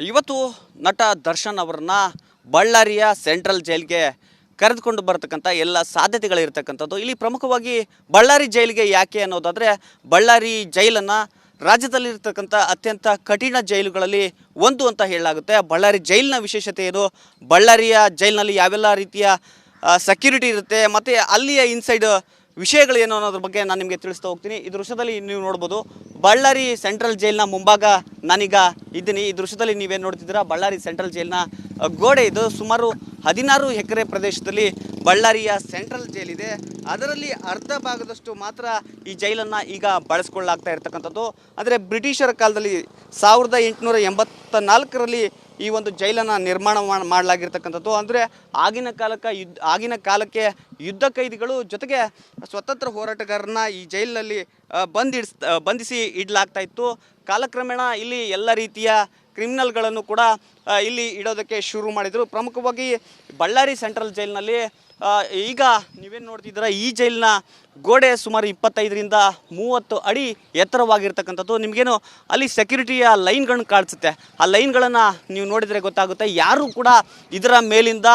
ಇವತ್ತು ನಟ ದರ್ಶನ್ ಅವರನ್ನ ಬಳ್ಳಾರಿಯ ಸೆಂಟ್ರಲ್ ಜೈಲ್ಗೆ ಕರೆದುಕೊಂಡು ಬರತಕ್ಕಂಥ ಎಲ್ಲ ಸಾಧ್ಯತೆಗಳಿರ್ತಕ್ಕಂಥದ್ದು. ಇಲ್ಲಿ ಪ್ರಮುಖವಾಗಿ ಬಳ್ಳಾರಿ ಜೈಲಿಗೆ ಯಾಕೆ ಅನ್ನೋದಾದರೆ, ಬಳ್ಳಾರಿ ಜೈಲನ್ನು ರಾಜ್ಯದಲ್ಲಿರ್ತಕ್ಕಂಥ ಅತ್ಯಂತ ಕಠಿಣ ಜೈಲುಗಳಲ್ಲಿ ಒಂದು ಅಂತ ಹೇಳಲಾಗುತ್ತೆ. ಬಳ್ಳಾರಿ ಜೈಲಿನ ವಿಶೇಷತೆ ಏನು, ಬಳ್ಳಾರಿಯ ಜೈಲಿನಲ್ಲಿ ಯಾವೆಲ್ಲ ರೀತಿಯ ಸೆಕ್ಯೂರಿಟಿ ಇರುತ್ತೆ ಮತ್ತು ಅಲ್ಲಿಯ ಇನ್ಸೈಡ್ ವಿಷಯಗಳೇನು ಅನ್ನೋದ್ರ ಬಗ್ಗೆ ನಾನು ನಿಮಗೆ ತಿಳಿಸ್ತಾ ಹೋಗ್ತೀನಿ. ಈ ದೃಶ್ಯದಲ್ಲಿ ನೀವು ನೋಡ್ಬೋದು, ಬಳ್ಳಾರಿ ಸೆಂಟ್ರಲ್ ಜೈಲಿನ ಮುಂಭಾಗ ನಾನೀಗ ಇದ್ದೀನಿ. ಈ ದೃಶ್ಯದಲ್ಲಿ ನೀವೇನು ನೋಡ್ತಿದ್ದೀರಾ, ಬಳ್ಳಾರಿ ಸೆಂಟ್ರಲ್ ಜೈಲಿನ ಗೋಡೆ ಇದು. ಸುಮಾರು 16 ಎಕರೆ ಪ್ರದೇಶದಲ್ಲಿ ಬಳ್ಳಾರಿಯ ಸೆಂಟ್ರಲ್ ಜೈಲಿದೆ. ಅದರಲ್ಲಿ ಅರ್ಧ ಭಾಗದಷ್ಟು ಮಾತ್ರ ಈ ಜೈಲನ್ನು ಈಗ ಬಳಸ್ಕೊಳ್ಳಾಗ್ತಾ ಇರ್ತಕ್ಕಂಥದ್ದು. ಅಂದರೆ ಬ್ರಿಟಿಷರ ಕಾಲದಲ್ಲಿ 1884ರಲ್ಲಿ ಈ ಒಂದು ಜೈಲನ್ನು ನಿರ್ಮಾಣ ಮಾಡಲಾಗಿರ್ತಕ್ಕಂಥದ್ದು. ಅಂದರೆ ಆಗಿನ ಕಾಲಕ್ಕೆ ಯುದ್ಧ ಕೈದಿಗಳು ಜೊತೆಗೆ ಸ್ವತಂತ್ರ ಹೋರಾಟಗಾರರನ್ನ ಈ ಜೈಲಿನಲ್ಲಿ ಬಂಧಿಸಿ ಇಡಲಾಗ್ತಾ ಇತ್ತು. ಕಾಲಕ್ರಮೇಣ ಇಲ್ಲಿ ಎಲ್ಲ ರೀತಿಯ ಕ್ರಿಮಿನಲ್ಗಳನ್ನು ಕೂಡ ಇಲ್ಲಿ ಇಡೋದಕ್ಕೆ ಶುರು ಮಾಡಿದರು. ಪ್ರಮುಖವಾಗಿ ಬಳ್ಳಾರಿ ಸೆಂಟ್ರಲ್ ಜೈಲಿನಲ್ಲಿ ಈಗ ನೀವೇನು ನೋಡ್ತಿದ್ದೀರಾ, ಈ ಜೈಲಿನ ಗೋಡೆ ಸುಮಾರು 25ರಿಂದ 30 ಅಡಿ ಎತ್ತರವಾಗಿರ್ತಕ್ಕಂಥದ್ದು. ನಿಮಗೇನು ಅಲ್ಲಿ ಸೆಕ್ಯೂರಿಟಿಯ ಲೈನ್ಗಳನ್ನು ಕಾಣಿಸುತ್ತೆ. ಆ ಲೈನ್ಗಳನ್ನು ನೀವು ನೋಡಿದರೆ ಗೊತ್ತಾಗುತ್ತೆ, ಯಾರೂ ಕೂಡ ಇದರ ಮೇಲಿಂದ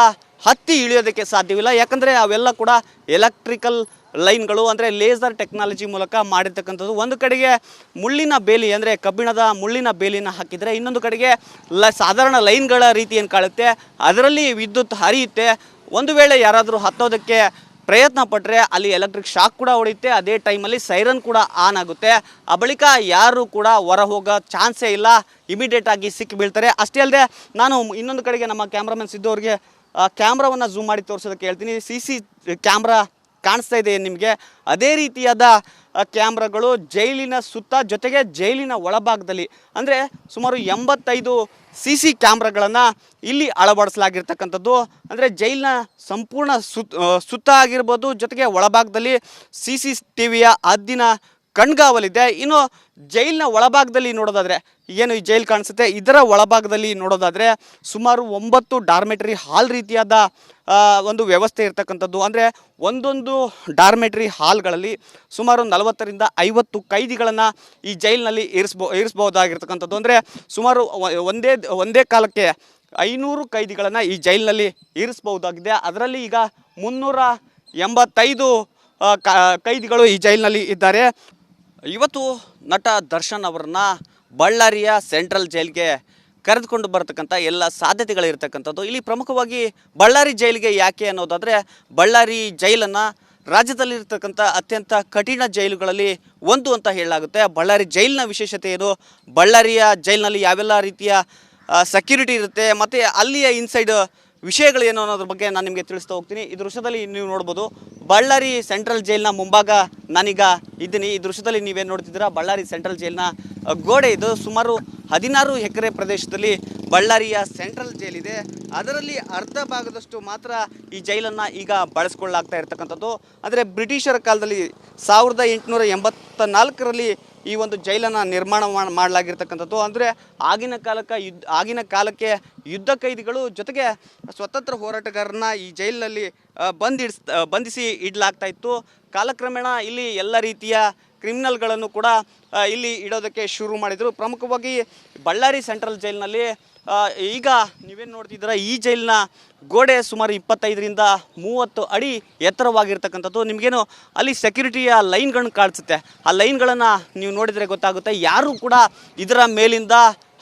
ಹತ್ತಿ ಇಳಿಯೋದಕ್ಕೆ ಸಾಧ್ಯವಿಲ್ಲ. ಯಾಕಂದರೆ ಅವೆಲ್ಲ ಕೂಡ ಎಲೆಕ್ಟ್ರಿಕಲ್ ಲೈನ್ಗಳು, ಅಂದರೆ ಲೇಸರ್ ಟೆಕ್ನಾಲಜಿ ಮೂಲಕ ಮಾಡಿರ್ತಕ್ಕಂಥದ್ದು. ಒಂದು ಕಡೆಗೆ ಮುಳ್ಳಿನ ಬೇಲಿ, ಅಂದರೆ ಕಬ್ಬಿಣದ ಮುಳ್ಳಿನ ಬೇಲಿನ ಹಾಕಿದರೆ, ಇನ್ನೊಂದು ಕಡೆಗೆ ಸಾಧಾರಣ ಲೈನ್ಗಳ ರೀತಿ ಏನು ಕಾಣುತ್ತೆ, ಅದರಲ್ಲಿ ವಿದ್ಯುತ್ ಹರಿಯುತ್ತೆ. ಒಂದು ವೇಳೆ ಯಾರಾದರೂ ಹತ್ತೋದಕ್ಕೆ ಪ್ರಯತ್ನ ಪಟ್ಟರೆ ಅಲ್ಲಿ ಎಲೆಕ್ಟ್ರಿಕ್ ಶಾಕ್ ಕೂಡ ಹೊಡೆಯುತ್ತೆ. ಅದೇ ಟೈಮಲ್ಲಿ ಸೈರನ್ ಕೂಡ ಆನ್ ಆಗುತ್ತೆ. ಆ ಬಳಿಕ ಯಾರು ಕೂಡ ಹೊರ ಹೋಗೋ ಚಾನ್ಸೇ ಇಲ್ಲ, ಇಮಿಡಿಯೇಟಾಗಿ ಸಿಕ್ಕಿ ಬೀಳ್ತಾರೆ. ಅಷ್ಟೇ ಅಲ್ಲದೆ ನಾನು ಇನ್ನೊಂದು ಕಡೆಗೆ ನಮ್ಮ ಕ್ಯಾಮ್ರಾಮನ್ ಸಿದ್ದು ಅವ್ರಿಗೆ ಕ್ಯಾಮ್ರಾವನ್ನು ಝೂಮ್ ಮಾಡಿ ತೋರಿಸೋದಕ್ಕೆ ಹೇಳ್ತೀನಿ. CC ಕ್ಯಾಮ್ರಾ ಕಾಣಿಸ್ತಾ ಇದೆ ನಿಮಗೆ. ಅದೇ ರೀತಿಯಾದ ಕ್ಯಾಮ್ರಾಗಳು ಜೈಲಿನ ಸುತ್ತ, ಜೊತೆಗೆ ಜೈಲಿನ ಒಳಭಾಗದಲ್ಲಿ, ಅಂದರೆ ಸುಮಾರು 85 CC ಕ್ಯಾಮ್ರಾಗಳನ್ನು ಇಲ್ಲಿ ಅಳವಡಿಸಲಾಗಿರ್ತಕ್ಕಂಥದ್ದು. ಅಂದರೆ ಜೈಲಿನ ಸಂಪೂರ್ಣ ಸುತ್ತ ಆಗಿರ್ಬೋದು, ಜೊತೆಗೆ ಒಳಭಾಗದಲ್ಲಿ CCTVಯ ಹದ್ದಿನ ಕಣ್ಗಾವಲಿದೆ. ಇನ್ನು ಜೈಲಿನ ಒಳಭಾಗದಲ್ಲಿ ನೋಡೋದಾದರೆ, ಏನು ಈ ಜೈಲು ಕಾಣಿಸುತ್ತೆ, ಇದರ ಒಳಭಾಗದಲ್ಲಿ ನೋಡೋದಾದರೆ ಸುಮಾರು 9 ಡಾರ್ಮೆಟ್ರಿ ಹಾಲ್ ರೀತಿಯಾದ ಒಂದು ವ್ಯವಸ್ಥೆ ಇರ್ತಕ್ಕಂಥದ್ದು. ಅಂದರೆ ಒಂದೊಂದು ಡಾರ್ಮೆಟ್ರಿ ಹಾಲ್ಗಳಲ್ಲಿ ಸುಮಾರು 40ರಿಂದ 50 ಕೈದಿಗಳನ್ನು ಈ ಜೈಲಿನಲ್ಲಿ ಇರಿಸ್ಬೋದಾಗಿರ್ತಕ್ಕಂಥದ್ದು. ಅಂದರೆ ಸುಮಾರು ಒಂದೇ ಕಾಲಕ್ಕೆ 500 ಕೈದಿಗಳನ್ನು ಈ ಜೈಲಿನಲ್ಲಿ ಇರಿಸ್ಬಹುದಾಗಿದೆ. ಅದರಲ್ಲಿ ಈಗ 385 ಕೈದಿಗಳು ಈ ಜೈಲಿನಲ್ಲಿ ಇದ್ದಾರೆ. ಇವತ್ತು ನಟ ದರ್ಶನ್ ಅವರನ್ನ ಬಳ್ಳಾರಿಯ ಸೆಂಟ್ರಲ್ ಜೈಲ್ಗೆ ಕರೆದುಕೊಂಡು ಬರತಕ್ಕಂಥ ಎಲ್ಲ ಸಾಧ್ಯತೆಗಳಿರ್ತಕ್ಕಂಥದ್ದು. ಇಲ್ಲಿ ಪ್ರಮುಖವಾಗಿ ಬಳ್ಳಾರಿ ಜೈಲಿಗೆ ಯಾಕೆ ಅನ್ನೋದಾದರೆ, ಬಳ್ಳಾರಿ ಜೈಲನ್ನು ರಾಜ್ಯದಲ್ಲಿರ್ತಕ್ಕಂಥ ಅತ್ಯಂತ ಕಠಿಣ ಜೈಲುಗಳಲ್ಲಿ ಒಂದು ಅಂತ ಹೇಳಲಾಗುತ್ತೆ. ಬಳ್ಳಾರಿ ಜೈಲಿನ ವಿಶೇಷತೆ ಏನು, ಬಳ್ಳಾರಿಯ ಜೈಲಿನಲ್ಲಿ ಯಾವೆಲ್ಲ ರೀತಿಯ ಸೆಕ್ಯೂರಿಟಿ ಇರುತ್ತೆ ಮತ್ತು ಅಲ್ಲಿಯ ಇನ್ಸೈಡ್ ವಿಷಯಗಳೇನು ಅನ್ನೋದ್ರ ಬಗ್ಗೆ ನಾನು ನಿಮಗೆ ತಿಳಿಸ್ತಾ ಹೋಗ್ತೀನಿ. ಈ ದೃಶ್ಯದಲ್ಲಿ ನೀವು ನೋಡ್ಬೋದು, ಬಳ್ಳಾರಿ ಸೆಂಟ್ರಲ್ ಜೈಲಿನ ಮುಂಭಾಗ ನಾನೀಗ ಇದ್ದೀನಿ. ಈ ದೃಶ್ಯದಲ್ಲಿ ನೀವೇನು ನೋಡ್ತಿದ್ದೀರಾ, ಬಳ್ಳಾರಿ ಸೆಂಟ್ರಲ್ ಜೈಲಿನ ಗೋಡೆ ಇದು. ಸುಮಾರು 16 ಎಕರೆ ಪ್ರದೇಶದಲ್ಲಿ ಬಳ್ಳಾರಿಯ ಸೆಂಟ್ರಲ್ ಜೈಲಿದೆ. ಅದರಲ್ಲಿ ಅರ್ಧ ಭಾಗದಷ್ಟು ಮಾತ್ರ ಈ ಜೈಲನ್ನು ಈಗ ಬಳಸ್ಕೊಳ್ಳಾಗ್ತಾ ಇರ್ತಕ್ಕಂಥದ್ದು. ಅಂದರೆ ಬ್ರಿಟಿಷರ ಕಾಲದಲ್ಲಿ 1884ರಲ್ಲಿ ಈ ಒಂದು ಜೈಲನ್ನು ನಿರ್ಮಾಣ ಮಾಡಲಾಗಿರ್ತಕ್ಕಂಥದ್ದು. ಅಂದರೆ ಆಗಿನ ಕಾಲಕ್ಕೆ ಯುದ್ಧ ಕೈದಿಗಳು ಜೊತೆಗೆ ಸ್ವತಂತ್ರ ಹೋರಾಟಗಾರರನ್ನ ಈ ಜೈಲಿನಲ್ಲಿ ಬಂಧಿಸಿ ಇಡಲಾಗ್ತಾ ಇತ್ತು. ಕಾಲಕ್ರಮೇಣ ಇಲ್ಲಿ ಎಲ್ಲ ರೀತಿಯ ಕ್ರಿಮಿನಲ್ಗಳನ್ನು ಕೂಡ ಇಲ್ಲಿ ಇಡೋದಕ್ಕೆ ಶುರು ಮಾಡಿದರು. ಪ್ರಮುಖವಾಗಿ ಬಳ್ಳಾರಿ ಸೆಂಟ್ರಲ್ ಜೈಲಿನಲ್ಲಿ ಈಗ ನೀವೇನು ನೋಡ್ತಿದ್ದೀರಾ, ಈ ಜೈಲಿನ ಗೋಡೆ ಸುಮಾರು 25ರಿಂದ 30 ಅಡಿ ಎತ್ತರವಾಗಿರ್ತಕ್ಕಂಥದ್ದು. ನಿಮಗೇನು ಅಲ್ಲಿ ಸೆಕ್ಯೂರಿಟಿಯ ಲೈನ್ಗಳನ್ನು ಕಾಣಿಸುತ್ತೆ. ಆ ಲೈನ್ಗಳನ್ನು ನೀವು ನೋಡಿದರೆ ಗೊತ್ತಾಗುತ್ತೆ, ಯಾರೂ ಕೂಡ ಇದರ ಮೇಲಿಂದ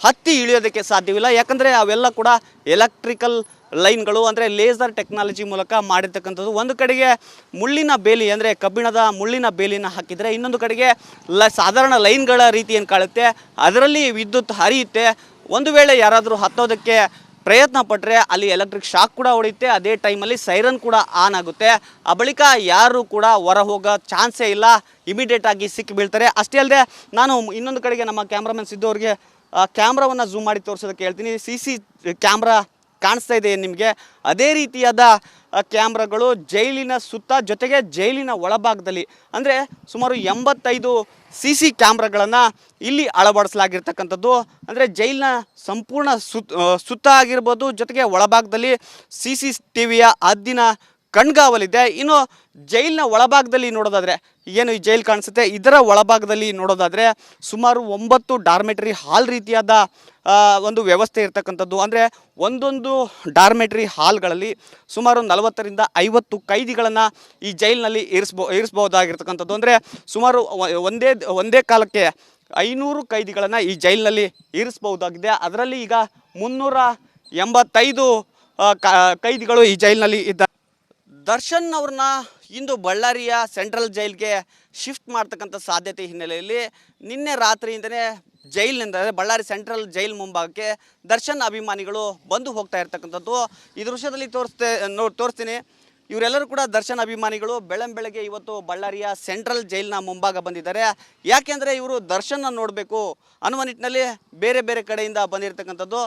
ಹತ್ತಿ ಇಳಿಯೋದಕ್ಕೆ ಸಾಧ್ಯವಿಲ್ಲ. ಯಾಕಂದರೆ ಅವೆಲ್ಲ ಕೂಡ ಎಲೆಕ್ಟ್ರಿಕಲ್ ಲೈನ್ಗಳು, ಅಂದರೆ ಲೇಸರ್ ಟೆಕ್ನಾಲಜಿ ಮೂಲಕ ಮಾಡಿರ್ತಕ್ಕಂಥದ್ದು. ಒಂದು ಕಡೆಗೆ ಮುಳ್ಳಿನ ಬೇಲಿ, ಅಂದರೆ ಕಬ್ಬಿಣದ ಮುಳ್ಳಿನ ಬೇಲಿನ ಹಾಕಿದರೆ, ಇನ್ನೊಂದು ಕಡೆಗೆ ಸಾಧಾರಣ ಲೈನ್ಗಳ ರೀತಿ ಏನು ಕಾಣುತ್ತೆ, ಅದರಲ್ಲಿ ವಿದ್ಯುತ್ ಹರಿಯುತ್ತೆ. ಒಂದು ವೇಳೆ ಯಾರಾದರೂ ಹತ್ತೋದಕ್ಕೆ ಪ್ರಯತ್ನ ಪಟ್ಟರೆ ಅಲ್ಲಿ ಎಲೆಕ್ಟ್ರಿಕ್ ಶಾಕ್ ಕೂಡ ಹೊಡೆಯುತ್ತೆ. ಅದೇ ಟೈಮಲ್ಲಿ ಸೈರನ್ ಕೂಡ ಆನ್ ಆಗುತ್ತೆ. ಆ ಬಳಿಕ ಯಾರೂ ಕೂಡ ಹೊರ ಹೋಗೋ ಚಾನ್ಸೇ ಇಲ್ಲ, ಇಮಿಡಿಯೇಟಾಗಿ ಸಿಕ್ಕಿ ಬೀಳ್ತಾರೆ. ಅಷ್ಟೇ ಅಲ್ಲದೆ ನಾನು ಇನ್ನೊಂದು ಕಡೆಗೆ ನಮ್ಮ ಕ್ಯಾಮ್ರಾಮನ್ ಸಿದ್ದು ಅವ್ರಿಗೆ ಕ್ಯಾಮ್ರಾವನ್ನು ಝೂಮ್ ಮಾಡಿ ತೋರಿಸೋದಕ್ಕೆ ಹೇಳ್ತೀನಿ. CC ಕ್ಯಾಮ್ರಾ ಕಾಣಿಸ್ತಾ ಇದೆ ನಿಮಗೆ. ಅದೇ ರೀತಿಯಾದ ಕ್ಯಾಮ್ರಾಗಳು ಜೈಲಿನ ಸುತ್ತ, ಜೊತೆಗೆ ಜೈಲಿನ ಒಳಭಾಗದಲ್ಲಿ, ಅಂದರೆ ಸುಮಾರು 85 CC ಕ್ಯಾಮ್ರಾಗಳನ್ನು ಇಲ್ಲಿ ಅಳವಡಿಸಲಾಗಿರ್ತಕ್ಕಂಥದ್ದು. ಅಂದರೆ ಜೈಲಿನ ಸಂಪೂರ್ಣ ಸುತ್ತ ಆಗಿರ್ಬೋದು, ಜೊತೆಗೆ ಒಳಭಾಗದಲ್ಲಿ CCTVಯ ಹದ್ದಿನ ಕಣ್ಗಾವಲಿದೆ. ಇನ್ನು ಜೈಲಿನ ಒಳಭಾಗದಲ್ಲಿ ನೋಡೋದಾದರೆ, ಏನು ಈ ಜೈಲು ಕಾಣಿಸುತ್ತೆ ಇದರ ಒಳಭಾಗದಲ್ಲಿ ನೋಡೋದಾದರೆ ಸುಮಾರು 9 ಡಾರ್ಮೆಟ್ರಿ ಹಾಲ್ ರೀತಿಯಾದ ಒಂದು ವ್ಯವಸ್ಥೆ ಇರತಕ್ಕಂಥದ್ದು. ಅಂದರೆ ಒಂದೊಂದು ಡಾರ್ಮೆಟ್ರಿ ಹಾಲ್ಗಳಲ್ಲಿ ಸುಮಾರು 40ರಿಂದ 50 ಕೈದಿಗಳನ್ನು ಈ ಜೈಲಿನಲ್ಲಿ ಇರಿಸ್ಬೋದಾಗಿರ್ತಕ್ಕಂಥದ್ದು. ಅಂದರೆ ಸುಮಾರು ಒಂದೇ ಕಾಲಕ್ಕೆ 500 ಕೈದಿಗಳನ್ನು ಈ ಜೈಲಿನಲ್ಲಿ ಇರಿಸಬಹುದಾಗಿದೆ. ಅದರಲ್ಲಿ ಈಗ 385 ಕೈದಿಗಳು ಈ ಜೈಲಿನಲ್ಲಿ ಇದ್ದಾರೆ. ದರ್ಶನ್ ಅವ್ರನ್ನ ಇಂದು ಬಳ್ಳಾರಿಯ ಸೆಂಟ್ರಲ್ ಜೈಲ್ಗೆ ಶಿಫ್ಟ್ ಮಾಡ್ತಕ್ಕಂಥ ಸಾಧ್ಯತೆ ಹಿನ್ನೆಲೆಯಲ್ಲಿ ನಿನ್ನೆ ರಾತ್ರಿಯಿಂದನೇ ಜೈಲಿನಿಂದ ಬಳ್ಳಾರಿ ಸೆಂಟ್ರಲ್ ಜೈಲ್ ಮುಂಭಾಗಕ್ಕೆ ದರ್ಶನ್ ಅಭಿಮಾನಿಗಳು ಬಂದು ಹೋಗ್ತಾ ಇರ್ತಕ್ಕಂಥದ್ದು. ಈ ದೃಶ್ಯದಲ್ಲಿ ತೋರಿಸ್ತೀನಿ. ಇವರೆಲ್ಲರೂ ಕೂಡ ದರ್ಶನ್ ಅಭಿಮಾನಿಗಳು ಬೆಳಗ್ಗೆ ಇವತ್ತು ಬಳ್ಳಾರಿಯ ಸೆಂಟ್ರಲ್ ಜೈಲಿನ ಮುಂಭಾಗ ಬಂದಿದ್ದಾರೆ. ಯಾಕೆಂದರೆ ಇವರು ದರ್ಶನ್ನ ನೋಡಬೇಕು ಅನ್ನುವ ನಿಟ್ಟಿನಲ್ಲಿ ಬೇರೆ ಬೇರೆ ಕಡೆಯಿಂದ ಬಂದಿರತಕ್ಕಂಥದ್ದು.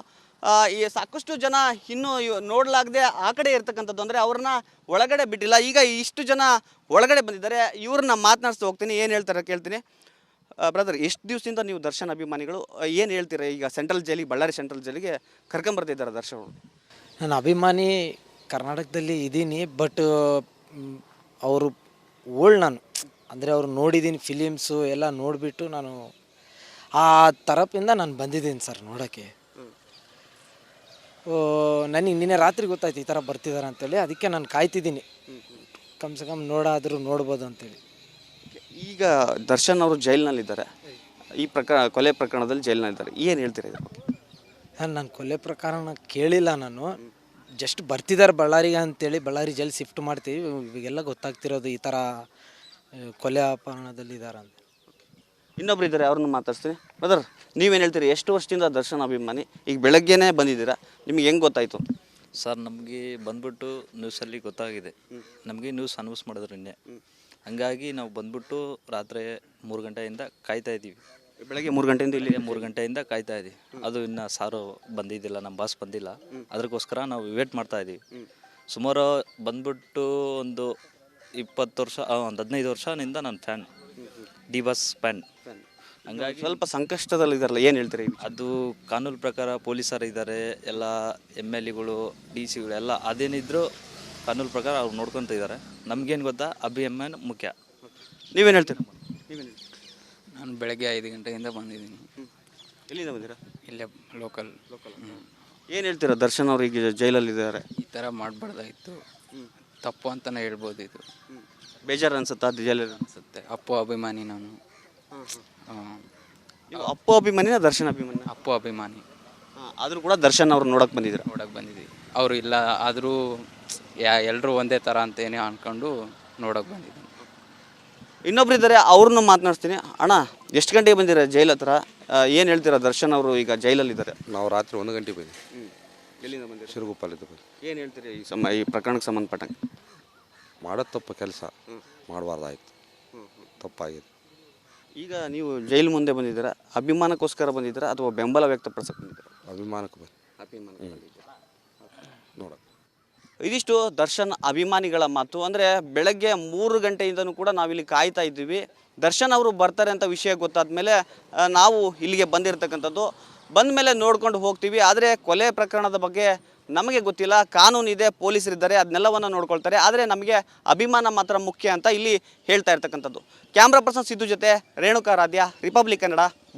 ಈ ಸಾಕಷ್ಟು ಜನ ಇನ್ನೂ ನೋಡಲಾಗದೆ ಆ ಕಡೆ ಇರ್ತಕ್ಕಂಥದ್ದು, ಅಂದರೆ ಅವ್ರನ್ನ ಒಳಗಡೆ ಬಿಟ್ಟಿಲ್ಲ. ಈಗ ಇಷ್ಟು ಜನ ಒಳಗಡೆ ಬಂದಿದ್ದಾರೆ. ಇವ್ರನ್ನ ಮಾತನಾಡಿಸ್ತಾ ಹೋಗ್ತೀನಿ, ಏನು ಹೇಳ್ತಾರೆ ಕೇಳ್ತೀನಿ. ಬ್ರದರ್, ಎಷ್ಟು ದಿವಸದಿಂದ ನೀವು ದರ್ಶನ್ ಅಭಿಮಾನಿಗಳು, ಏನು ಹೇಳ್ತೀರಾ? ಈಗ ಸೆಂಟ್ರಲ್ ಜೈಲಿಗೆ, ಬಳ್ಳಾರಿ ಸೆಂಟ್ರಲ್ ಜೈಲಿಗೆ ಕರ್ಕೊಂಬರ್ತಿದ್ದಾರೆ ದರ್ಶನ್. ನಾನು ಅಭಿಮಾನಿ ಕರ್ನಾಟಕದಲ್ಲಿ ಇದ್ದೀನಿ, ಬಟ್ ಅವರು ನಾನು ಅಂದರೆ ಅವ್ರು ನೋಡಿದ್ದೀನಿ, ಫಿಲಿಮ್ಸು ಎಲ್ಲ ನೋಡಿಬಿಟ್ಟು ನಾನು ಆ ತರಪಿಂದ ನಾನು ಬಂದಿದ್ದೀನಿ ಸರ್ ನೋಡೋಕ್ಕೆ. ನನಗೆ ನಿನ್ನೆ ರಾತ್ರಿ ಗೊತ್ತಾಯ್ತು ಈ ಥರ ಬರ್ತಿದ್ದಾರೆ ಅಂತೇಳಿ, ಅದಕ್ಕೆ ನಾನು ಕಾಯ್ತಿದ್ದೀನಿ ಕಮ್ಸೆ ಕಮ್ ನೋಡ್ಬೋದು ಅಂತೇಳಿ. ಈಗ ದರ್ಶನ್ ಅವರು ಜೈಲಿನಲ್ಲಿದ್ದಾರೆ, ಈ ಕೊಲೆ ಪ್ರಕರಣದಲ್ಲಿ ಜೈಲಿನಲ್ಲಿದ್ದಾರೆ, ಏನು ಹೇಳ್ತೀರಾ ಇದ್ರ ಬಗ್ಗೆ? ನಾನು ಕೊಲೆ ಪ್ರಕರಣ ಕೇಳಿಲ್ಲ, ನಾನು ಜಸ್ಟ್ ಬರ್ತಿದ್ದಾರೆ ಬಳ್ಳಾರಿಗೆ ಅಂತೇಳಿ, ಬಳ್ಳಾರಿ ಜೈಲ್ ಶಿಫ್ಟ್ ಮಾಡ್ತೀವಿ, ಇವಾಗೆಲ್ಲ ಗೊತ್ತಾಗ್ತಿರೋದು ಈ ಥರ ಕೊಲೆ ಅಪಹರಣದಲ್ಲಿ ಇದ್ದಾರೆ ಅಂತ. ಇನ್ನೊಬ್ರು ಇದ್ದಾರೆ, ಅವ್ರನ್ನ ಮಾತಾಡ್ತೀನಿ. ಬ್ರದರ್, ನೀವೇನು ಹೇಳ್ತೀರಿ? ಎಷ್ಟು ವರ್ಷದಿಂದ ದರ್ಶನ್ ಅಭಿಮಾನಿ? ಈಗ ಬೆಳಗ್ಗೆನೇ ಬಂದಿದ್ದೀರಾ, ನಿಮಗೆ ಹೆಂಗೆ ಗೊತ್ತಾಯಿತು? ಸರ್, ನಮಗೆ ಬಂದ್ಬಿಟ್ಟು ನ್ಯೂಸಲ್ಲಿ ಗೊತ್ತಾಗಿದೆ. ನಮಗೆ ನ್ಯೂಸ್ ಅನೌನ್ಸ್ ಮಾಡಿದ್ರು ನಿನ್ನೆ, ಹಂಗಾಗಿ ನಾವು ಬಂದ್ಬಿಟ್ಟು ರಾತ್ರಿ 3 ಗಂಟೆಯಿಂದ ಕಾಯ್ತಾ ಇದ್ದೀವಿ. ಬೆಳಗ್ಗೆ 3 ಗಂಟೆಯಿಂದ ಇಲ್ಲಿ 3 ಗಂಟೆಯಿಂದ ಕಾಯ್ತಾ ಇದ್ದೀವಿ. ಅದು ಇನ್ನು ಸಾರು ಬಂದಿದ್ದಿಲ್ಲ, ನಮ್ಮ ಬಾಸ್ ಬಂದಿಲ್ಲ, ಅದಕ್ಕೋಸ್ಕರ ನಾವು ವೇಟ್ ಮಾಡ್ತಾ ಇದ್ದೀವಿ. ಸುಮಾರು ಬಂದ್ಬಿಟ್ಟು ಒಂದು 20 ವರ್ಷ, ಒಂದು 15 ವರ್ಷದಿಂದ ನಾನು ಫ್ಯಾನ್, ಡಿ ಬಾಸ್ ಫ್ಯಾನ್. ಹಂಗಾಗಿ ಸ್ವಲ್ಪ ಸಂಕಷ್ಟದಲ್ಲಿದ್ದಾರಲ್ಲ, ಏನು ಹೇಳ್ತೀರಿ? ಅದು ಕಾನೂನು ಪ್ರಕಾರ ಪೊಲೀಸರು ಇದ್ದಾರೆ, ಎಲ್ಲ MLAಗಳು, DC ಗಳು ಎಲ್ಲ ಅದೇನಿದ್ರು ಕಾನೂನು ಪ್ರಕಾರ ಅವ್ರು ನೋಡ್ಕೊತ ಇದ್ದಾರೆ. ನಮಗೇನು ಗೊತ್ತಾ, ಅಭಿಮಾನ ಮುಖ್ಯ. ನೀವೇನು ಹೇಳ್ತೀರಾ? ನಾನು ಬೆಳಗ್ಗೆ 5 ಗಂಟೆಯಿಂದ ಬಂದಿದ್ದೀನಿ. ಎಲ್ಲಿಂದ ಬಂದಿರಾ? ಇಲ್ಲೇ ಲೋಕಲ್. ಏನು ಹೇಳ್ತೀರಾ? ದರ್ಶನ್ ಅವರು ಈಗ ಜೈಲಲ್ಲಿದ್ದಾರೆ, ಈ ಥರ ಮಾಡಬಾರ್ದಾಯಿತು, ತಪ್ಪು ಅಂತಲೇ ಹೇಳ್ಬೋದು. ಇದು ಬೇಜಾರು ಅನ್ಸುತ್ತಾ ಜೈಲಲ್ಲಿ? ಅನಿಸುತ್ತೆ. ಅಪ್ಪು ಅಭಿಮಾನಿ ನಾನು. ನೀವು ಅಪ್ಪು ಅಭಿಮಾನಿನ ದರ್ಶನ್ ಅಭಿಮಾನಿ? ಅಪ್ಪು ಅಭಿಮಾನಿ. ಆದರೂ ಕೂಡ ದರ್ಶನ್ ಅವ್ರು ನೋಡೋಕೆ ಬಂದಿದ್ದೀರಾ? ನೋಡೋಕೆ ಬಂದಿದ್ದೀವಿ. ಅವರು ಇಲ್ಲ ಆದರೂ ಎಲ್ಲರೂ ಒಂದೇ ಥರ ಅಂತೇನೆ ಅಂದ್ಕೊಂಡು ನೋಡೋಕೆ ಬಂದಿದ್ದೀನಿ. ಇನ್ನೊಬ್ರು ಇದ್ದಾರೆ, ಅವ್ರನ್ನ ಮಾತನಾಡ್ತೀನಿ. ಅಣ್ಣ, ಎಷ್ಟು ಗಂಟೆಗೆ ಬಂದಿರ ಜೈಲ್ ಹತ್ರ? ಏನು ಹೇಳ್ತೀರಾ? ದರ್ಶನ್ ಅವರು ಈಗ ಜೈಲಲ್ಲಿದ್ದಾರೆ. ನಾವು ರಾತ್ರಿ 1 ಗಂಟೆಗೆ ಬಂದ್ವಿ. ಎಲ್ಲಿಂದ ಬಂದಿರಿ? ಶಿರಗುಪ್ಪಲಿಂದ ಬಂದ್ವಿ. ಏನು ಹೇಳ್ತೀರಿ ಈ ಪ್ರಕರಣಕ್ಕೆ ಸಂಬಂಧಪಟ್ಟಂಗೆ? ಮಾಡೋದು ತಪ್ಪು ಕೆಲಸ, ಮಾಡಬಾರ್ದಾಯ್ತು, ತಪ್ಪಾಗಿದೆ. ಈಗ ನೀವು ಜೈಲು ಮುಂದೆ ಬಂದಿದ್ದೀರಾ, ಅಭಿಮಾನಕ್ಕೋಸ್ಕರ ಬಂದಿದ್ದೀರಾ ಅಥವಾ ಬೆಂಬಲ ವ್ಯಕ್ತಪಡಿಸಕ್ಕೆ ಬಂದಿದ್ದೀರಾ? ಅಭಿಮಾನಕ್ಕೆ ಬಂದು ಅಭಿಮಾನ ನೋಡ. ಇದಿಷ್ಟು ದರ್ಶನ್ ಅಭಿಮಾನಿಗಳ ಮಾತು. ಅಂದರೆ ಬೆಳಗ್ಗೆ 3 ಗಂಟೆಯಿಂದನೂ ಕೂಡ ನಾವಿಲ್ಲಿ ಕಾಯ್ತಾ ಇದ್ದೀವಿ. ದರ್ಶನ್ ಅವರು ಬರ್ತಾರೆ ಅಂತ ವಿಷಯ ಗೊತ್ತಾದ ಮೇಲೆ ನಾವು ಇಲ್ಲಿಗೆ ಬಂದಿರತಕ್ಕಂಥದ್ದು. ಬಂದ ಮೇಲೆ ನೋಡ್ಕೊಂಡು ಹೋಗ್ತೀವಿ. ಆದರೆ ಕೊಲೆ ಪ್ರಕರಣದ ಬಗ್ಗೆ ನಮಗೆ ಗೊತ್ತಿಲ್ಲ, ಕಾನೂನಿದೆ, ಪೊಲೀಸರಿದ್ದಾರೆ, ಅದನ್ನೆಲ್ಲವನ್ನು ನೋಡ್ಕೊಳ್ತಾರೆ. ಆದರೆ ನಮಗೆ ಅಭಿಮಾನ ಮಾತ್ರ ಮುಖ್ಯ ಅಂತ ಇಲ್ಲಿ ಹೇಳ್ತಾ ಇರ್ತಕ್ಕಂಥದ್ದು. ಕ್ಯಾಮ್ರಾ ಪರ್ಸನ್ ಸಿದ್ದು ಜೊತೆ ರೇಣುಕಾ ರಾಧ್ಯ, ರಿಪಬ್ಲಿಕ್ ಕನ್ನಡ, ಬಳ್ಳಾರಿ.